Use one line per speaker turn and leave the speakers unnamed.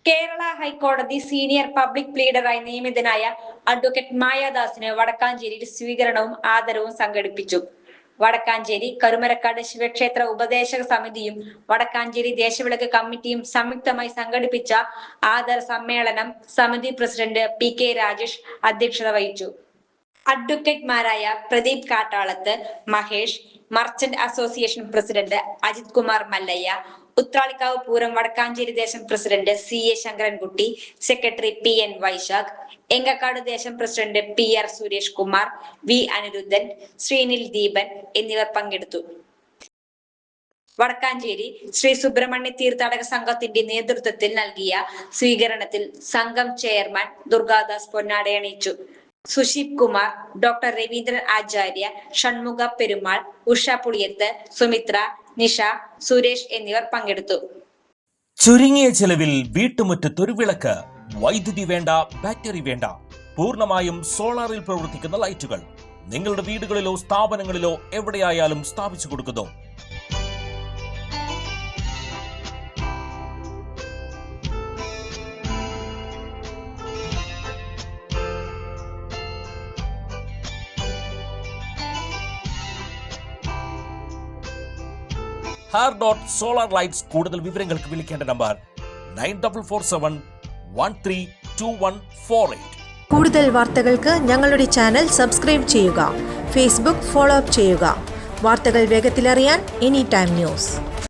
കേരള ഹൈക്കോടതി senior public പ്ലീഡറായി നിയമിതനായ advocate മായാദാസിന് വടക്കാഞ്ചേരിയിൽ സ്വീകരണവും ആദരവും സംഘടിപ്പിച്ചു. വടക്കാഞ്ചേരി കരുമരക്കാട് ശിവക്ഷേത്ര ഉപദേശക സമിതിയും വടക്കാഞ്ചേരി ദേശവിളക്ക് കമ്മിറ്റിയും സംയുക്തമായി സംഘടിപ്പിച്ച ആദര സമ്മേളനം സമിതി പ്രസിഡന്റ് PK രാജേഷ് അധ്യക്ഷത വഹിച്ചു. അഡ്വക്കേറ്റ്മാരായ Pradeep Kattalath, Mahesh, merchant association president Ajith Kumar Mallayya, Uthralikavu Pooram Wadakkanchery ദേശം president CA Sankarankutty, secretary PN Vaisakh, Engakkad ദേശം president PR Suresh Kumar, V Aniruddhan, Sreenil Deepan എന്നിവർ പങ്കെടുത്തു. വടക്കാഞ്ചേരി ശ്രീ സുബ്രഹ്മണ്യ തീർത്ഥാടക സംഘത്തിന്റെ നേതൃത്വത്തിൽ നൽകിയ സ്വീകരണത്തിൽ സംഘം ചെയർമാൻ ദുർഗാദാസ് പൊന്നാടയണിയിച്ചു. സുശീപ് കുമാർ, ഡോക്ടർ രവീന്ദ്രൻ ആചാര്യ, ഷൺമുഖ പെരുമാൾ, ഉഷ പുളിയത്ത്, സുമിത്ര, നിഷ, സുരേഷ് എന്നിവർ പങ്കെടുത്തു.
ചുരുങ്ങിയ ചെലവിൽ വീട്ടുമുറ്റത്തൊരു വിളക്ക്. വൈദ്യുതി വേണ്ട, ബാറ്ററി വേണ്ട. പൂർണ്ണമായും സോളാറിൽ പ്രവർത്തിക്കുന്ന ലൈറ്റുകൾ നിങ്ങളുടെ വീടുകളിലോ സ്ഥാപനങ്ങളിലോ എവിടെയായാലും സ്ഥാപിച്ചു കൊടുക്കുന്നു. Solar lights. കൂടുതൽ വിവരങ്ങൾക്ക് വിളിക്കേണ്ട നമ്പർ 9447132148.
കൂടുതൽ വാർത്തകൾക്ക് ഞങ്ങളുടെ ചാനൽ സബ്സ്ക്രൈബ് ചെയ്യുക. ഫേസ്ബുക്ക് ഫോളോ അപ്പ് ചെയ്യുക. വാർത്തകൾ വേഗത്തിലറിയാൻ Anytime News.